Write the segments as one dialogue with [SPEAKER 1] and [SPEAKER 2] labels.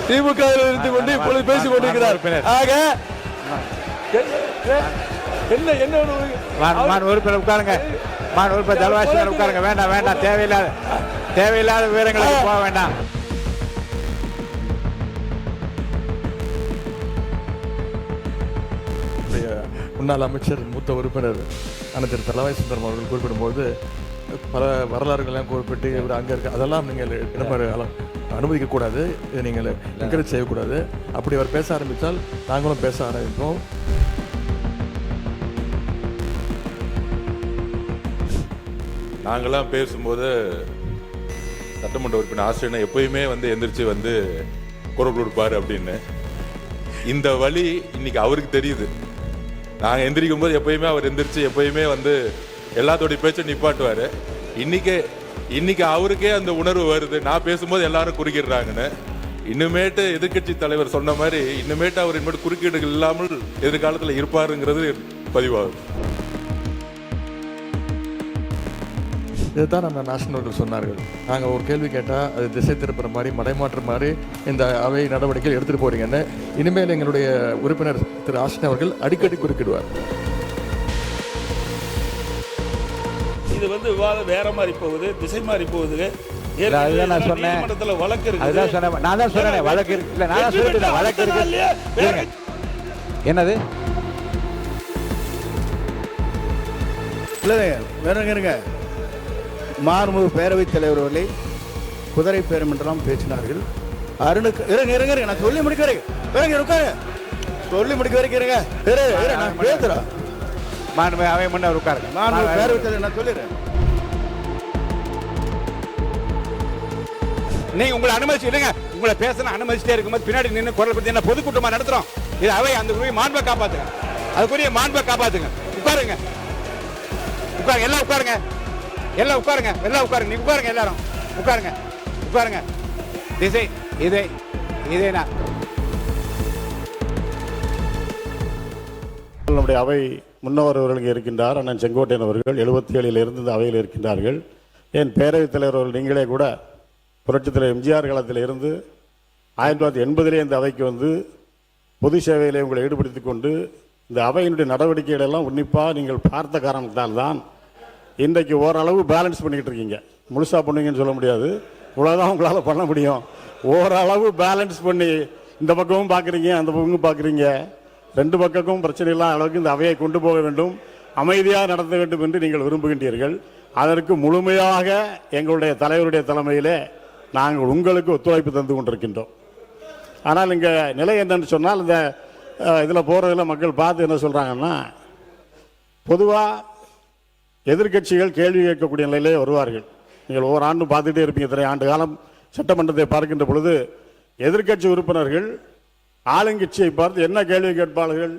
[SPEAKER 1] திமுக இருந்து கொண்டு இப்பொழுது பேசிக் கொண்டிருக்கிறார். ஆக என்ன என்ன
[SPEAKER 2] உறுப்பினர் உட்காருங்க, உறுப்பினர் ஜலவாசி உட்காருங்க. வேண்டாம் வேண்டாம், தேவையில்லாத விவரங்களுக்கு போக வேண்டாம்.
[SPEAKER 1] முன்னாள் அமைச்சர் மூத்த உறுப்பினர் அனைத்து தலவாய் சுந்தரம் அவர்கள் குறிப்பிடும்போது பல வரலாறுகள்லாம் குறிப்பிட்டு இவர் அங்கே இருக்க அதெல்லாம் நீங்கள் அனுமதிக்கக்கூடாது, இதை நீங்கள் என்கரேஜ் செய்யக்கூடாது. அப்படி அவர் பேச ஆரம்பித்தால் நாங்களும் பேச ஆரம்பிப்போம்.
[SPEAKER 3] நாங்களாம் பேசும்போது சட்டமன்ற உறுப்பினர் ஆசிரியர் எப்பயுமே எந்திரிச்சு குரல் கொடுப்பாரு அப்படின்னு. இந்த வழி இன்னைக்கு அவருக்கு தெரியுது. நாங்கள் எந்திரிக்கும் போது எப்பயுமே அவர் எந்திரிச்சு எப்பயுமே எல்லாத்தோடைய பேச்சை நிப்பாட்டுவார். இன்னைக்கு அவருக்கே அந்த உணர்வு வருது, நான் பேசும்போது எல்லாரும் குறுக்கிடுறாங்கன்னு. இன்னுமேட்டு எதிர்கட்சி தலைவர் சொன்ன மாதிரி இன்னுமேட்டு அவர் இனிமேட்டு குறுக்கீடுகள் இல்லாமல் எதிர்காலத்தில் இருப்பாருங்கிறது பதிவாகும்.
[SPEAKER 1] இதுதான் நம்ம நேஷனல் சொன்னார்கள். நாங்கள் ஒரு கேள்வி கேட்டால் அது திசை திருப்புற மாதிரி மடைமாற்ற மாதிரி இந்த அவை நடவடிக்கைகள் எடுத்துகிட்டு போறீங்கன்னு இனிமேல் எங்களுடைய உறுப்பினர் திரு ஆசிரியர் அவர்கள் அடிக்கடி குறுக்கிடுவார்.
[SPEAKER 4] இது விவாதம் வேற மாதிரி போகுது, திசை மாதிரி போகுது.
[SPEAKER 2] அதுதான் நான் சொன்னேன்,
[SPEAKER 4] வழக்கு இருக்கு.
[SPEAKER 2] அதுதான் சொன்னேன், நான் தான் சொன்னேன் வழக்கு இருக்கு. இல்லை நான் தான் சொல்லிட்டு வழக்கு இருக்கு. என்னது
[SPEAKER 5] வேறங்க மாண்புமிகு பேரவைத் தலைவர் அவர்களை குதிரை பேரம் என்றெல்லாம் பேசினார்கள். அருணுக்கு இருங்க நான் சொல்லி முடிக்க வரைக்கும் சொல்லி முடிக்க வரைக்கும் இருங்க நான் பேசுறேன்.
[SPEAKER 2] மாண்புமிகு அவை முன்னர் உட்காருங்க.
[SPEAKER 5] மாண்புமிகு பேரவைத் தலைவர் நான் சொல்லிடுறேன்.
[SPEAKER 2] நீங்க உங்களை அனுமதிச்சு இல்லைங்க, உங்களை பேசணும் அனுமதிச்சுட்டே இருக்கும்போது பின்னாடி நின்று குரல் பத்தி என்ன பொதுக்கூட்டமா நடத்துறோம். இது அவை அந்த மாண்பை காப்பாத்துங்க, அதுக்குரிய மாண்பை காப்பாத்துங்க. உட்காருங்க எல்லாம் உட்காருங்க, எல்லாம் உட்காருங்க, நீ உட்காருங்க, எல்லாரும் உட்காருங்க. திசை இதே நான்
[SPEAKER 6] நம்முடைய அவை முன்னவர் அவர்கள் இருக்கின்றார். அண்ணன் செங்கோட்டையன் அவர்கள் 77 இருந்து இந்த அவையில் இருக்கின்றார்கள். என் பேரவைத் தலைவர் அவர்கள் நீங்களே கூட புரட்சித் தலைவர் எம்ஜிஆர் காலத்தில் இருந்து 1980 இந்த அவைக்கு பொது சேவையிலே உங்களை ஈடுபடுத்திக் கொண்டு இந்த அவையினுடைய நடவடிக்கைகளெல்லாம் உன்னிப்பாக நீங்கள் பார்த்த காரணத்தால் தான் இன்றைக்கு ஓரளவு பேலன்ஸ் பண்ணிக்கிட்டு இருக்கீங்க. முழுசாக பண்ணுவீங்கன்னு சொல்ல முடியாது, இவ்வளோதான் உங்களால் பண்ண முடியும். ஓரளவு பேலன்ஸ் பண்ணி இந்த பக்கமும் பார்க்குறீங்க, அந்த பக்கமும் பார்க்குறீங்க. ரெண்டு பக்கமும் பிரச்சனை இல்லாத அளவுக்கு இந்த அவையை கொண்டு போக வேண்டும், அமைதியாக நடத்த வேண்டும் என்று நீங்கள் விரும்புகின்றீர்கள். அதற்கு முழுமையாக எங்களுடைய தலைவருடைய தலைமையிலே நாங்கள் உங்களுக்கு ஒத்துழைப்பு தந்து கொண்டிருக்கின்றோம். ஆனால் இங்கே நிலை என்னன்னு சொன்னால், இந்த இதில் போகிறதில் மக்கள் பார்த்து என்ன சொல்கிறாங்கன்னா, பொதுவாக எதிர்கட்சிகள் கேள்வி கேட்கக்கூடிய நிலையிலே வருவார்கள். நீங்கள் ஒவ்வொரு ஆண்டும் பார்த்துக்கிட்டே இருப்பீங்க. இத்தனை ஆண்டு காலம் சட்டமன்றத்தை பார்க்கின்ற பொழுது எதிர்கட்சி உறுப்பினர்கள் ஆளுங்கட்சியை பார்த்து என்ன கேள்வி கேட்பார்கள்?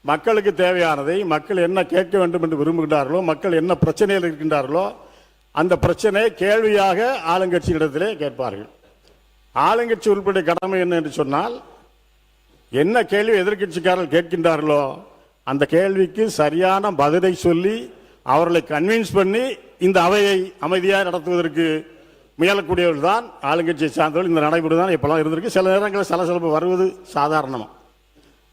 [SPEAKER 6] மக்களுக்கு தேவையானதை மக்கள் என்ன கேட்க வேண்டும் என்று விரும்புகின்றார்களோ, மக்கள் என்ன பிரச்சனையில் இருக்கின்றார்களோ அந்த பிரச்சனை கேள்வியாக ஆளுங்கட்சியிடத்திலே கேட்பார்கள். ஆளுங்கட்சி உறுப்பினுடைய கடமை என்ன என்று சொன்னால், என்ன கேள்வி எதிர்கட்சிக்காரர்கள் கேட்கின்றார்களோ அந்த கேள்விக்கு சரியான பதிலை சொல்லி அவர்களை கன்வின்ஸ் பண்ணி இந்த அவையை அமைதியாக நடத்துவதற்கு முயலக்கூடியவர்கள் தான் ஆளுங்கட்சியை சார்ந்தவர்கள். இந்த நடைமுறை தான் இப்பெல்லாம் இருந்திருக்கு. சில நேரங்களில் சலசலப்பு வருவது சாதாரணமாக.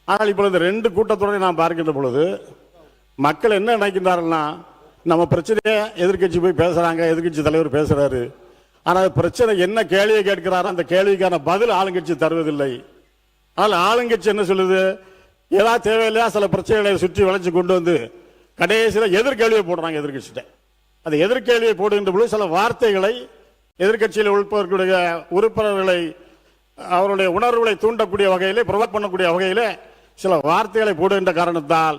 [SPEAKER 6] ஆனால் இப்போ இந்த ரெண்டு கூட்டத்தோடு நான் பார்க்கின்ற பொழுது மக்கள் என்ன நினைக்கின்றார்கள்னா, நம்ம பிரச்சனையை எதிர்கட்சி போய் பேசுகிறாங்க, எதிர்கட்சி தலைவர் பேசுகிறாரு, ஆனால் பிரச்சனை என்ன கேள்வியை கேட்கிறாரோ அந்த கேள்விக்கான பதில் ஆளுங்கட்சி தருவதில்லை. ஆனால் ஆளுங்கட்சி என்ன சொல்லுது, ஏதாவது தேவையில்லையா சில பிரச்சனைகளை சுற்றி வளைச்சு கொண்டு கடைசியில் எதிர்கேள்வியை போடுறாங்க எதிர்கட்சிட்ட. அந்த எதிர்கேள்வியை போடுகின்ற பொழுது சில வார்த்தைகளை எதிர்கட்சியில் உறுப்பினர்களுடைய உறுப்பினர்களை அவருடைய உணர்வுகளை தூண்டக்கூடிய வகையிலே, ப்ரொவோக் பண்ணக்கூடிய வகையிலே சில வார்த்தைகளை போடுகின்ற காரணத்தால்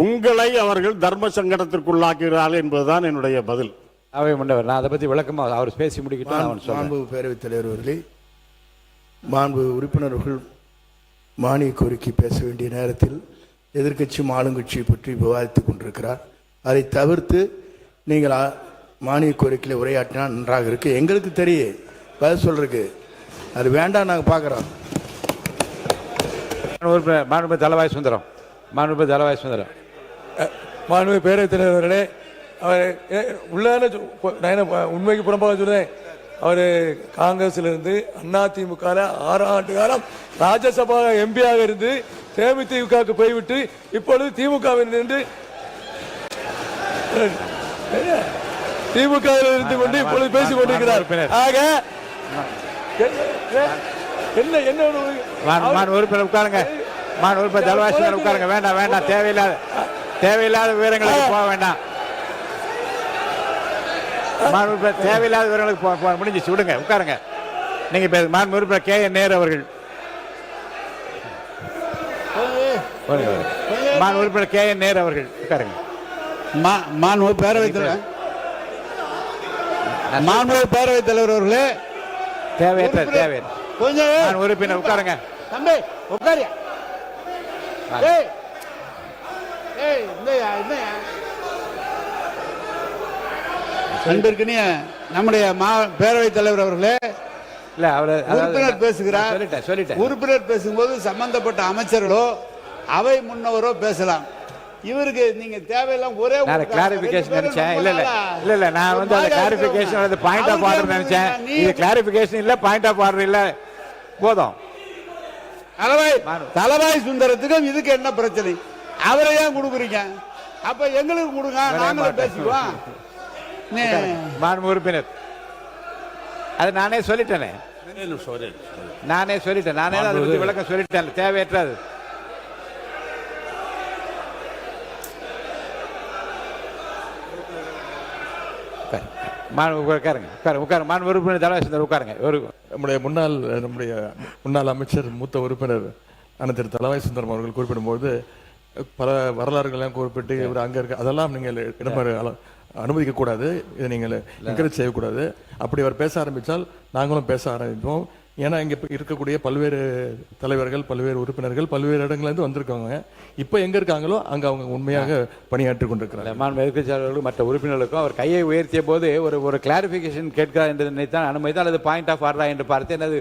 [SPEAKER 6] உங்களை அவர்கள் தர்ம சங்கடத்திற்குள்ளாக்குகிறார்கள் என்பதுதான் என்னுடைய பதில்.
[SPEAKER 2] அவை முன்னவர் நான் அதை பற்றி விளக்கமாக அவர் பேசி முடிக்கிட்டு
[SPEAKER 5] மாண்பு பேரவைத் தலைவர் அவர்களே, மாண்பு உறுப்பினர்கள் மானிய கோரிக்கை பேச வேண்டிய நேரத்தில் எதிர்கட்சியும் ஆளுங்கட்சியை பற்றி விவாதித்துக் கொண்டிருக்கிறார். அதை தவிர்த்து நீங்கள் மானிய கோரிக்கையில் உரையாற்றினால் நன்றாக இருக்கு. எங்களுக்கு தெரியும் பதில் சொல்றதுக்கு, அது வேண்டாம், நாங்கள் பார்க்குறோம்.
[SPEAKER 2] மாண்பு தலவாய் சுந்தரம்,
[SPEAKER 1] மாண்பு பேரவைத் தலைவர்களே, அவர் உள்ளான உண்மைக்கு புறம்பாக சொல்லுறேன்.
[SPEAKER 7] அவர் காங்கிரஸ்ல இருந்து அதிமுக 6 ஆண்டு காலம் ராஜ்யசபா எம்பியாக இருந்து தேமுதிகவுக்கு போய்விட்டு இப்பொழுது திமுகவில் இருந்து இருந்து கொண்டு இப்பொழுது பேசிக் கொண்டிருக்கிறார். ஆக என்ன என்ன
[SPEAKER 2] உறுப்பினர் உட்காருங்க. உறுப்பினர் ஜலவாசி உட்காருங்க. வேண்டாம் வேண்டாம், தேவையில்லாத விவரங்களுக்கு போக வேண்டாம். தேவையில்லாத விவரங்களுக்கு முடிஞ்சிச்சு, விடுங்க, உட்காருங்க. நீங்க மாண்பு உறுப்பினர் KN நேரு அவர்கள், மாண்பு உறுப்பினர் KN நேரு அவர்கள் உட்காருங்க.
[SPEAKER 8] மாண்பு பேரவைத் தலைவர் அவர்களே,
[SPEAKER 2] தேவையற்ற
[SPEAKER 8] கொஞ்சம்
[SPEAKER 2] உறுப்பினர் உட்காருங்க.
[SPEAKER 8] தம்பி உட்காரியா. அன்பிற்கினிய நம்முடைய பேரவைத் தலைவர் அவர்களே,
[SPEAKER 2] இல்ல அவரு
[SPEAKER 8] உறுப்பினர் பேசுகிறார்.
[SPEAKER 2] சொல்லிட்டேன்.
[SPEAKER 8] உறுப்பினர் பேசும்போது சம்பந்தப்பட்ட அமைச்சர்களோ அவை முன்னவரோ பேசலாம். இவருக்கு நீங்க தேவையில்லாம் ஒரே
[SPEAKER 2] நான் கிளாரிபிகேஷன் நினைச்சேன். இல்ல நான் வந்து அந்த கிளாரிபிகேஷன் அது பாயிண்ட் ஆஃப் ஆர்டர் நினைச்சேன். இது கிளாரிபிகேஷன் இல்ல, பாயிண்ட் ஆஃப் ஆர்டர் இல்ல. போதும்.
[SPEAKER 8] தலவாய் சுந்தரத்துக்கும் இதுக்கு என்ன பிரச்சனை? அவரை ஏன் கொடுக்குறீங்க? அப்ப எங்களுக்கு கொடுங்க, நாங்களும் பேசிக்குவோம்.
[SPEAKER 2] மாண்பு உறுப்பினர், அது நானே சொல்லிட்டேனே. நானே அதை பத்தி விளக்கம் சொல்லிட்டேன். தேவையற்றது.
[SPEAKER 1] நம்முடைய முன்னாள் அமைச்சர் மூத்த உறுப்பினர் அண்ணன் திரு தலவாய் சுந்தரம் அவர்கள் குறிப்பிடும்போது பல வரலாறுகள்லாம் குறிப்பிட்டு இவர் அங்கே இருக்க அதெல்லாம் நீங்கள் அனுமதிக்க கூடாது, இதை நீங்கள் என்கரேஜ் செய்யக்கூடாது. அப்படி அவர் பேச ஆரம்பித்தால் நாங்களும் பேச ஆரம்பிப்போம். ஏன்னா இங்கே இருக்கக்கூடிய பல்வேறு தலைவர்கள், பல்வேறு உறுப்பினர்கள் பல்வேறு இடங்கள்லேருந்து வந்திருக்காங்க. இப்போ எங்கே இருக்காங்களோ அங்கே அவங்க உண்மையாக பணியாற்றி கொண்டிருக்கிறாங்க.
[SPEAKER 2] மாண்பு எதிர்க்கட்சியாளர்களும் மற்ற உறுப்பினர்களுக்கும் அவர் கையை உயர்த்திய போது ஒரு கிளாரிஃபிகேஷன் கேட்கிறார் என்று நினைத்தான் அனுமதித்தால் அது பாயிண்ட் ஆஃப் ஆர்டரா என்று பார்த்தேன். அது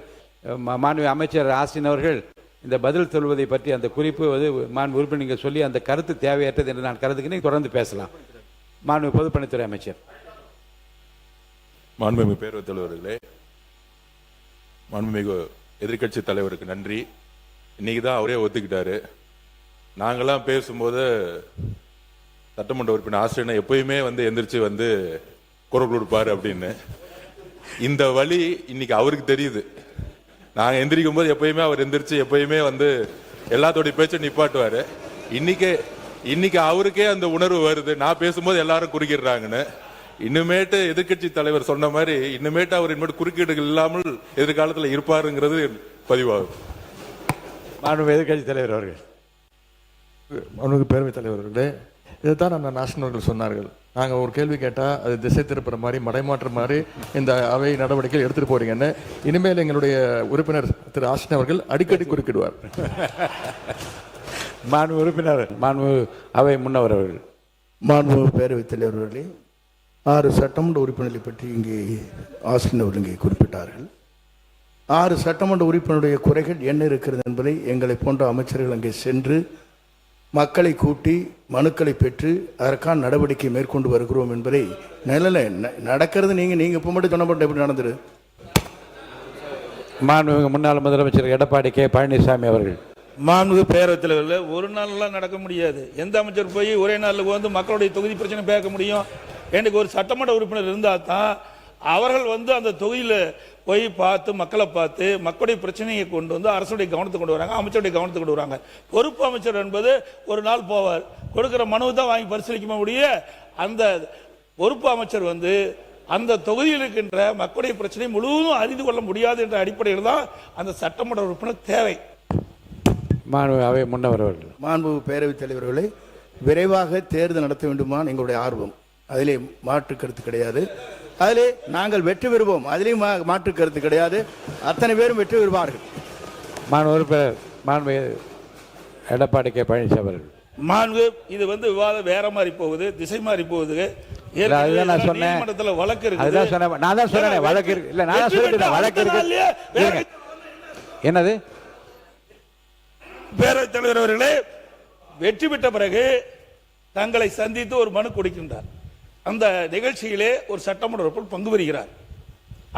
[SPEAKER 2] மாண்பு அமைச்சர் ஆஸ்டின் அவர்கள் இந்த பதில் சொல்வதை பற்றி அந்த குறிப்பு வந்து மாண்பு உறுப்பினர் நீங்கள் சொல்லி அந்த கருத்து தேவையற்றது என்று நான் கருதுகிறேன். தொடர்ந்து பேசலாம். மாண்பு பொதுப்பணித்துறை அமைச்சர்.
[SPEAKER 3] மாண்புமிகு பேரவைத் தலைவர்களே, மாண்புமிகு எதிர்கட்சி தலைவருக்கு நன்றி. இன்னைக்கு தான் அவரே ஒத்துக்கிட்டாரு. நாங்களாம் பேசும்போது சட்டமன்ற உறுப்பினர் ஆசிரியர் எப்பயுமே வந்து எந்திரிச்சு வந்து குரல் கொடுப்பாரு அப்படின்னு. இந்த வழி இன்னைக்கு அவருக்கு தெரியுது. நாங்க எந்திரிக்கும் போது எப்பயுமே அவர் எந்திரிச்சு எப்பயுமே வந்து எல்லாத்தோடைய பேச்சை நிப்பாட்டுவாரு. இன்னைக்கு அவருக்கே அந்த உணர்வு வருது. நான் பேசும்போது எல்லாரும் குறுக்கிடுறாங்கன்னு. இன்னுமேட்டு எதிர்கட்சி தலைவர் சொன்ன மாதிரி இன்னுமேட்டு அவர் இனிமேட்டு குறுக்கீடுகள் இல்லாமல் எதிர்காலத்தில் இருப்பாருங்கிறது பதிவாகும்.
[SPEAKER 2] மாண்பு எதிர்கட்சி தலைவர் அவர்கள்.
[SPEAKER 1] மாண்புமிகு பேரவைத் தலைவர்களே, இதைத்தான் நம்ம நாசனவர்கள் சொன்னார்கள். நாங்கள் ஒரு கேள்வி கேட்டால் அது திசை திருப்புற மாதிரி மடைமாற்ற மாதிரி இந்த அவை நடவடிக்கைகள் எடுத்துகிட்டு போறீங்கன்னு இனிமேல் எங்களுடைய உறுப்பினர் திரு ஆசின் அவர்கள் அடிக்கடி குறுக்கிடுவார்.
[SPEAKER 2] மாண்பு உறுப்பினர், மாண்பு அவை முன்னவர் அவர்கள்.
[SPEAKER 5] மாண்பு பேரவைத் தலைவர்களே, 6 சட்டமன்ற உறுப்பினர்களை பற்றி இங்கே ஆசின் அவர்கள் இங்கே குறிப்பிட்டார்கள். 6 சட்டமன்ற உறுப்பினருடைய குறைகள் என்ன இருக்கிறது என்பதை எங்களை போன்ற அமைச்சர்கள் அங்கே சென்று மக்களை கூட்டி மனுக்களை பெற்று அதற்கான நடவடிக்கை மேற்கொண்டு வருகிறோம் என்பதை நடக்கிறது. நீங்க இப்போ மட்டும் சொன்ன எப்படி நடந்துரு?
[SPEAKER 2] மாண்புமிகு முன்னாள் முதலமைச்சர் எடப்பாடி கே பழனிசாமி அவர்கள்.
[SPEAKER 4] மாண்புமிகு பேரவைத் தலைவர்கள், ஒரு நாள்லாம் நடக்க முடியாது. எந்த அமைச்சர் போய் ஒரே நாளில் வந்து மக்களுடைய தொகுதி பிரச்சனை பேச முடியும்? எனக்கு ஒரு சட்டமன்ற உறுப்பினர் இருந்தால் தான் அவர்கள் வந்து அந்த தொகுதியில் போய் பார்த்து மக்களை பார்த்து மக்களுடைய பிரச்சனையை கொண்டு வந்து அரசுடைய கவனத்துக்கு கொண்டு வராங்க, அமைச்சருடைய கவனத்துக்கு கொண்டு வராங்க. பொறுப்பு அமைச்சர் என்பது ஒரு நாள் போவார், கொடுக்குற மனுவை தான் வாங்கி பரிசீலிக்க முடிய. அந்த பொறுப்பு அமைச்சர் வந்து அந்த தொகுதியில் இருக்கின்ற மக்களுடைய பிரச்சனை முழுவதும் அறிந்து கொள்ள முடியாது என்ற அடிப்படையில் தான் அந்த சட்டமன்ற உறுப்பினர் தேவை.
[SPEAKER 2] மாண்பு அவை முன்னவர் அவர்கள்.
[SPEAKER 5] மாண்பு பேரவைத் தலைவர்களை, விரைவாக தேர்தல் நடத்த வேண்டுமான் எங்களுடைய ஆர்வம். அதிலே மாற்று கருத்து கிடையாது. அதிலே நாங்கள் வெற்றி பெறுவோம், அதிலேயும் மாற்று கருத்து கிடையாது. அத்தனை பேரும் வெற்றி பெறுவார்கள்.
[SPEAKER 2] மாண்பு உறுப்பினர் மாண்பு எடப்பாடி கே பழனிசாமி அவர்கள்.
[SPEAKER 4] மாண்பு, இது வந்து விவாதம் வேற மாதிரி போகுது, திசை மாதிரி போகுது.
[SPEAKER 2] நான் சொன்னேன்
[SPEAKER 4] வழக்கு இருக்கு.
[SPEAKER 2] நான் தான் சொன்னேன் வழக்கு இருக்கு. இல்ல நான் சொல்லிட்டேன் வழக்கு இருக்கு. என்னது?
[SPEAKER 4] பேரவைத் தலைவர் அவர்களே, வெற்றி பெற்ற பிறகு தங்களை சந்தித்து ஒரு மனு கொடுக்கின்றார். அந்த நிகழ்ச்சியிலே ஒரு சட்டமன்ற உறுப்பினர் பங்கு பெறுகிறார்.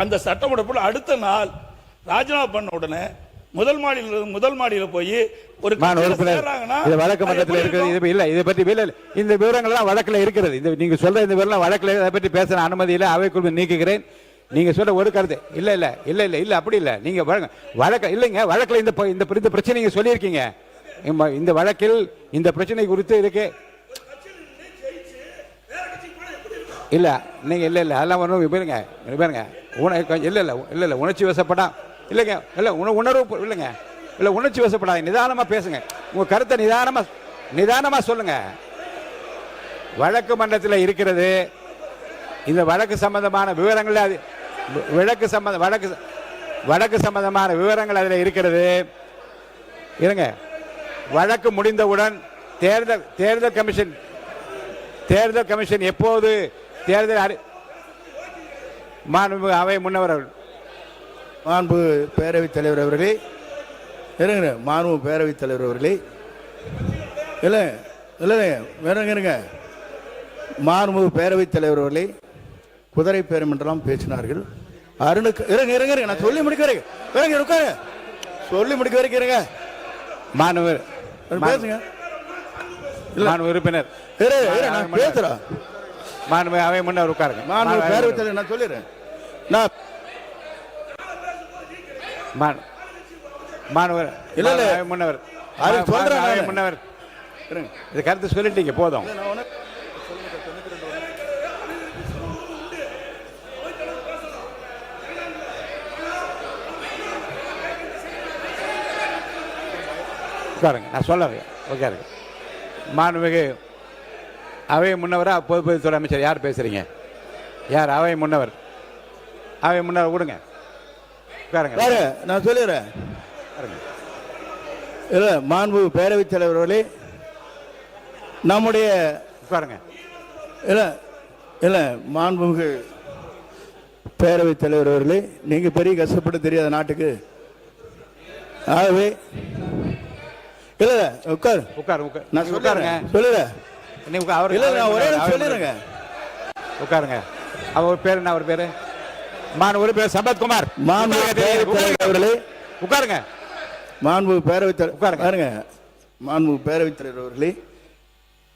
[SPEAKER 4] அந்த சட்டமன்ற அடுத்த நாள் ராஜினாமா பண்ண உடனே முதல் மாடியில் போய் ஒரு
[SPEAKER 2] வழக்கு மன்றத்தில் இருக்கிறது இல்ல. இதை பற்றி இந்த விவரங்கள் எல்லாம் வழக்கில் இருக்கிறது. இந்த நீங்க சொல்ற இந்த விவரம் வழக்கில் அதை பற்றி பேசுற அனுமதி இல்லை. அவைக்குள் நீக்குகிறேன். நீங்க சொல்ற ஒரு கருத்து இல்ல இல்ல இல்ல இல்ல இல்ல அப்படி இல்ல. நீங்க வழக்கு இல்லைங்க. வழக்கில் இந்த பிரச்சனை நீங்க சொல்லியிருக்கீங்க. இந்த வழக்கில் இந்த பிரச்சனை குறித்து இருக்கு இல்ல. நீங்க இல்ல இல்ல அதெல்லாம் ஒன்றும் பாருங்க இல்ல இல்ல இல்ல இல்ல உணர்ச்சி வசப்படா இல்லைங்க. இல்ல உணர்வு இல்லைங்க. இல்ல உணர்ச்சி வசப்படாது. நிதானமா பேசுங்க. உங்க கருத்தை நிதானமா சொல்லுங்க. வழக்கு மன்றத்தில் இருக்கிறது. இந்த வழக்கு சம்பந்தமான விவரங்கள் வழக்கு சம்பந்தமான விவரங்கள் அதில் இருக்கிறது. இருங்க. வழக்கு முடிந்தவுடன் தேர்தல் கமிஷன் எப்போது தேர்தல் மாண்பு அவை முன்னவர்கள்
[SPEAKER 5] மாண்பு பேரவைத் தலைவர் அவர்களே இருங்க. மாண்பு பேரவைத் தலைவர் அவர்களே இல்லை இல்லை வேறங்க. மாண்பு பேரவைத் தலைவர் அவர்களே குதிரை பேரம் என்றெல்லாம் பேசினார்கள். அருணுக்கு இருங்க நான் சொல்லி முடிக்க வரைக்கும் சொல்லி முடிக்க வரைக்கும் இருங்க.
[SPEAKER 2] மாணவர்
[SPEAKER 5] பேசுங்க.
[SPEAKER 2] மாண்பு உறுப்பினர்
[SPEAKER 5] நான் பேசுறேன்.
[SPEAKER 2] மாண்பு அவை முன்னவர் உட்காருங்க.
[SPEAKER 5] மாண்பு பேரவைத் தலைவர் நான் சொல்லிடுறேன். நான்
[SPEAKER 2] மாணவர்
[SPEAKER 5] இல்ல இல்ல
[SPEAKER 2] முன்னவர்
[SPEAKER 5] அது சொல்றேன்.
[SPEAKER 2] முன்னவர் இது கருத்து சொல்லிட்டீங்க போதும். உட்காருங்க. நான் சொல்லுறேன். உட்காருங்க. மாண்புமிகு அவை முன்னவரா பொதுப்பணித்துறை அமைச்சர் யார் பேசுறீங்க? யார்? அவை முன்னவர். அவை முன்னவர் விடுங்க.
[SPEAKER 5] நான் சொல்லிடுறேன். இல்ல மாண்பு பேரவைத் தலைவர் அவர்களே நம்முடைய
[SPEAKER 2] உட்காருங்க.
[SPEAKER 5] இல்ல இல்ல மாண்புமிகு பேரவைத் தலைவர் அவர்களே நீங்க பெரிய கஷ்டப்பட்டு தெரியாத நாட்டுக்கு. ஆகவே இல்ல உட்காரு நான் சொல்லுறேன். சொல்லிடுறேங்க.
[SPEAKER 2] உட்காருங்க. அவர் பேரு என்ன? அவர் பேரு மாண்பு பேர் சம்பத்குமார்.
[SPEAKER 5] அவர்களே
[SPEAKER 2] உட்காருங்க.
[SPEAKER 5] மாண்பு பேரவைத் தலைவர் மாண்பு பேரவைத் தலைவர் அவர்களே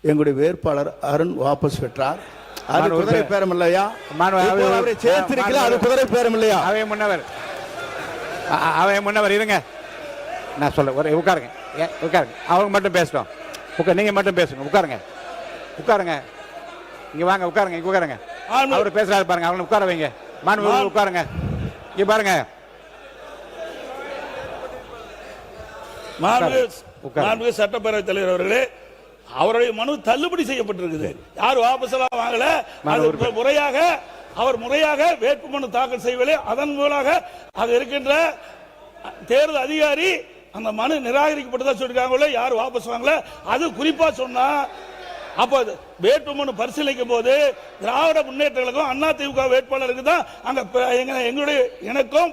[SPEAKER 5] எங்களுடைய வேட்பாளர் அருண் வாபஸ் பெற்றார். அது குதிரை பேரம் இல்லையா? அவரை சேர்த்திருக்கல. அது குதிரை பேரம் இல்லையா?
[SPEAKER 2] அவை முன்னவர் இருங்க. நான் சொல்ல உட்காருங்க. அவங்க மட்டும் பேசட்டும். நீங்க மட்டும் பேசுங்க. உட்காருங்க. இங்க வாங்க. உட்காருங்க. அவர் பேசுறாரு பாருங்க. அவங்க உட்கார வைங்க. மாண்பு உட்காருங்க. இங்க பாருங்க.
[SPEAKER 4] மாண்பு சட்டப்பேரவைத் தலைவர் அவர்களே அவருடைய மனு தள்ளுபடி செய்யப்பட்டிருக்குது. யார் வாபஸ் எல்லாம் வாங்கல. அவர் முறையாக வேட்புமனு தாக்கல் செய்யவில்லை. அதன் மூலமாக அது இருக்கின்ற தேர்தல் அதிகாரி அந்த மனு நிராகரிக்கப்பட்டதா சொல்லிருக்காங்களோ. யார் வாபஸ் வாங்கல. அது குறிப்பா சொன்னா அப்ப வேட்புமனு பரிசீலிக்கும் போது திராவிட முன்னேற்ற கழகம் அதிமுக வேட்பாளருக்கு தான் அங்க எங்களுடைய எனக்கும்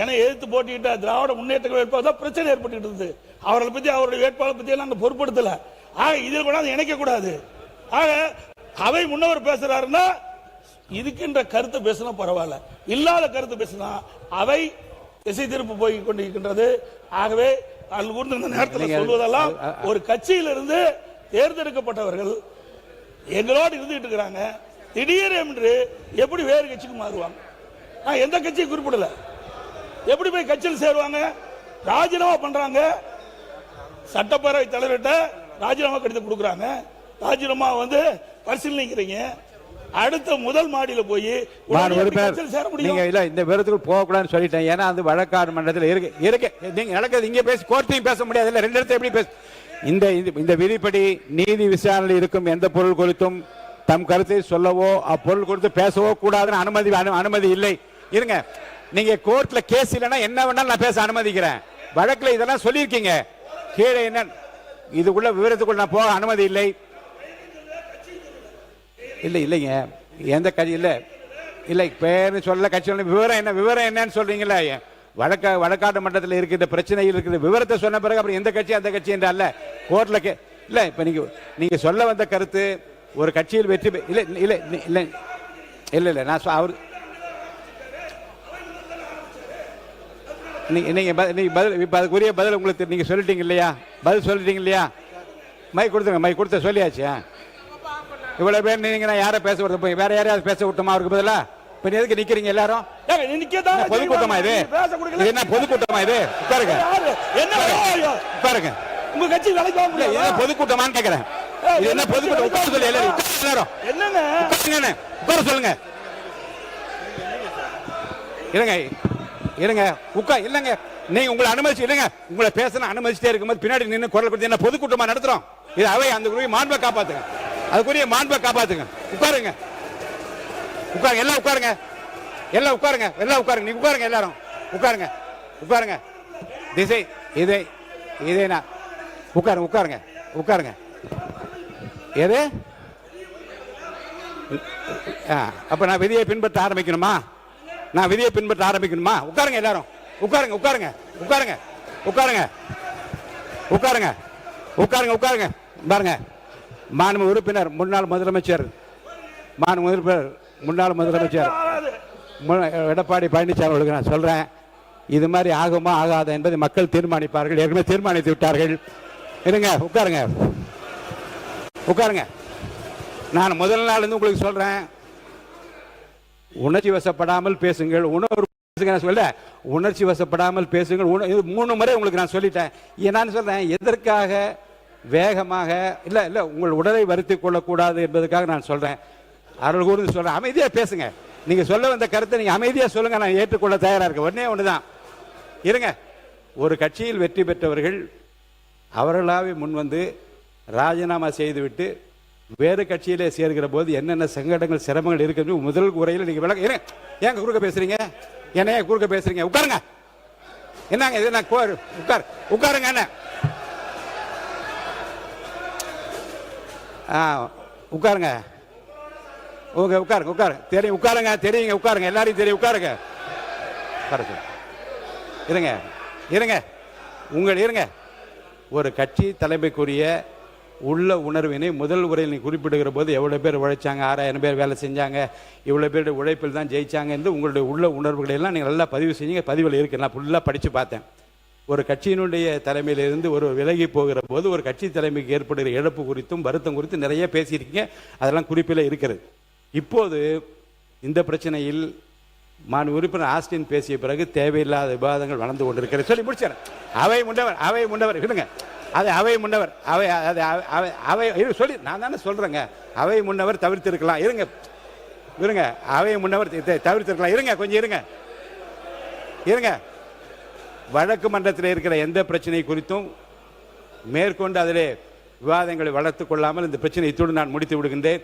[SPEAKER 4] என்னை எதிர்த்து போட்டியிட்ட திராவிட முன்னேற்ற வேட்பாளர் தான் பிரச்சனை ஏற்பட்டு இருந்தது. அவர்களை பத்தி அவருடைய வேட்பாளர் பத்தி எல்லாம் பொருட்படுத்தல. ஆக இதில் கூட இணைக்க கூடாது. ஆக அவை முன்னவர் பேசுறாருன்னா இதுக்கின்ற கருத்து பேசினா பரவாயில்ல. இல்லாத கருத்து பேசினா அவை திசை திருப்பு போய் கொண்டிருக்கின்றது. ஆகவே இந்த நேரத்தில் சொல்வதெல்லாம் ஒரு கட்சியிலிருந்து தேர்ந்தெடுக்கப்பட்டவர்கள் எங்களோடு இருந்துட்டு இருக்கிறாங்க. திடீரென்று எப்படி வேறு கட்சிக்கு மாறுவாங்க? நான் எந்த கட்சியை குறிப்பிடல. எப்படி போய் கட்சியில் சேருவாங்க? ராஜினாமா பண்றாங்க. சட்டப்பேரவை தலைவர்கிட்ட ராஜினாமா கடிதம் கொடுக்குறாங்க. ராஜினாமா பரிசீலிக்கிறீங்க. அடுத்த முதல் மாடியில போய் சேர முடியும்.
[SPEAKER 2] இந்த விவரத்துக்கு போக கூடாதுன்னு சொல்லிட்டேன். ஏன்னா அந்த வழக்காடு மன்றத்தில் இருக்கு. நீங்க நடக்கிறது இங்க பேசி கோர்ட்டையும் பேச முடியாது. இல்ல ரெண்டு இடத்துல எப்படி பேச? இந்த விதிப்படி நீதி விசாரணையில் இருக்கும் எந்த பொருள் குறித்தும் தம் கருத்தை சொல்லவோ அப்பொருள் குறித்து பேசவோ கூடாதுன்னு அனுமதி இல்லை. இருங்க. நீங்க கோர்ட்ல கேஸ் இல்லைன்னா என்ன வேணாலும் நான் பேச அனுமதிக்கிறேன். வழக்குல இதெல்லாம் சொல்லியிருக்கீங்க. கீழே என்ன இதுக்குள்ள விவரத்துக்குள்ள நான் போக அனுமதி இல்லை. இல்லைங்க. எந்த கட்சி இல்லை பேரு சொல்ல கட்சி விவரம் என்னன்னு சொல்றீங்களா? வழக்காட்டு மன்றத்தில் இருக்கிற பிரச்சனையில் இருக்கிற விவரத்தை சொன்ன பிறகு அப்புறம் எந்த கட்சி அந்த கட்சி என்ற அல்ல கோர்ட்ல இல்ல. இப்ப நீங்க சொல்ல வந்த கருத்து ஒரு கட்சியில் வெற்றி இல்ல நான் அவர் நீங்க பதில் இப்போ அதுக்குரிய பதில் உங்களுக்கு நீங்க சொல்லிட்டீங்க இல்லையா? பதில் சொல்லிட்டீங்க இல்லையா? மைக் கொடுத்துங்க, மைக் கொடுத்த சொல்லியாச்சு. இவ்வளவு பேர் நீங்க நான் யாரை பேச விடுறது? போய் வேற யாரையாவது பேச விட்டோமா அவருக்கு பதிலா? இப்ப எதுக்கு நிக்கிறீங்க எல்லாரும்? பொதுக்கூட்டமா இது? இது என்ன பொதுக்கூட்டமா இது? உட்காருங்க, உட்காருங்க.
[SPEAKER 4] உங்க கட்சி வேலைக்கு வாங்க முடியாது.
[SPEAKER 2] இது பொதுக்கூட்டமான்னு கேக்குறேன். இது என்ன பொதுக்கூட்டம்? உட்கார சொல்லி எல்லாரும்
[SPEAKER 4] என்னங்க
[SPEAKER 2] உட்கார சொல்லுங்க. இருங்க இருங்க இல்லங்க, நீங்க உங்களை அனுமதிச்சு இல்லங்க, உங்களை பேசணும் அனுமதிச்சுட்டே இருக்கும்போது பின்னாடி நின்று குரல் கொடுத்து என்ன பொதுக்கூட்டமா நடத்துறோம்? இது அவை அந்த மாண்பை காப்பாத்துங்க, அதுக்குரிய மாண்பை காப்பாத்துங்க. உட்காருங்க, உட்காருங்க, எல்லாம் உட்காருங்க, எல்லாம் உட்காருங்க, எல்லாம் உட்காருங்க. நீங்க உட்காருங்க, எல்லாரும் உட்காருங்க, உட்காருங்க. திசை இதே நான் உட்காருங்க, உட்காருங்க, உட்காருங்க. எது அப்ப நான் விதியை பின்பற்ற ஆரம்பிக்கணுமா? நான் விதியை பின்பற்ற ஆரம்பிக்கணுமா? உட்காருங்க, எல்லாரும் உட்காருங்க, உட்காருங்க, உட்காருங்க, உட்காருங்க, உட்காருங்க, உட்காருங்க, உட்காருங்க. பாருங்க, மாண்பு உறுப்பினர் முன்னாள் முதலமைச்சர் எடப்பாடி பழனிசாமி அவர்களுக்கு நான் சொல்றேன், இது மாதிரி ஆகுமா ஆகாத என்பதை மக்கள் தீர்மானிப்பார்கள். ஏற்கனவே தீர்மானித்து விட்டார்கள். இருங்க, உட்காருங்க, உட்காருங்க. நான் முதல் நாள் இருந்து உங்களுக்கு சொல்றேன், உணர்ச்சி வசப்படாமல் பேசுங்கள். உணர்ச்சி வசப்படாமல் பேசுங்கள். 3 முறை உங்களுக்கு நான் சொல்லிட்டேன். நான் சொல்றேன், எதற்காக வேகமாக இல்ல உங்கள் உடலை வருத்திக் கொள்ளக்கூடாது என்பதற்காக நான் சொல்றேன். அருள் கூர்ந்து சொல்றேன், அமைதியா பேசுங்க. நீங்க சொல்ல வந்த கருத்தை நீங்க அமைதியா சொல்லுங்க, நான் ஏற்றுக்கொள்ள தயாரா இருக்கேன். ஒன்னே ஒண்ணுதான், இருங்க. ஒரு கட்சியில் வெற்றி பெற்றவர்கள் அவர்களாவே முன் வந்து ராஜினாமா செய்துவிட்டு வேறு கட்சியிலே சேர்கிற போது என்னென்ன சங்கடங்கள் சிரமங்கள் இருக்கு முதல் உரையில் நீங்க விளக்க. ஏங்க குறுக்க பேசுறீங்க? என்ன குறுக்க பேசுறீங்க? உட்காருங்க. என்னங்க இது? உட்காருங்க. என்ன உட்காருங்க, உட்காருங்க, உட்காருங்க. தெரியும், உட்காருங்க, தெரியுங்க, உட்காருங்க, எல்லாரையும் தெரியும், உட்காருங்க. இருங்க இருங்க இருங்க. ஒரு கட்சி தலைமைக்குரிய உள்ள உணர்வினை முதல் உரையில் நீ குறிப்பிடுகிற போது எவ்வளோ பேர் உழைச்சாங்க, 6000 பேர் வேலை செஞ்சாங்க, இவ்வளோ பேருடைய உழைப்பில் தான் ஜெயிச்சாங்க என்று உங்களுடைய உள்ள உணர்வுகளை எல்லாம் நீங்கள் நல்லா பதிவு செஞ்சீங்க. பதிவில் இருக்கு, நான் ஃபுல்லாக படித்து பார்த்தேன். ஒரு கட்சியினுடைய தலைமையிலிருந்து ஒரு விலகி போகிற போது ஒரு கட்சி தலைமைக்கு ஏற்படுகிற இழப்பு குறித்தும் வருத்தம் குறித்தும் நிறைய பேசியிருக்கீங்க. அதெல்லாம் குறிப்பில் இருக்கிறது. இப்போது இந்த பிரச்சனையில் உறுப்பினர் ஆஸ்டின் பேசிய பிறகு தேவையில்லாத விவாதங்கள் வளர்ந்து கொண்டிருக்கிறது. சொல்லி முடிச்சார். அவை முன்னவர் விடுங்க, அது அவை முன்னவர், அவை சொல்லி நான் தானே சொல்றேங்க. அவை முன்னவர் தவிர்த்திருக்கலாம். இருங்க, அவை முன்னவர் தவிர்த்திருக்கலாம். இருங்க, கொஞ்சம் இருங்க. வழக்கு மன்றத்தில் இருக்கிற எந்த பிரச்சனை குறித்தும் மேற்கொண்டு அதிலே விவாதங்களை வளர்த்துக் கொள்ளாமல் இந்த பிரச்சனை இத்துடன் நான் முடித்து விடுகின்றேன்.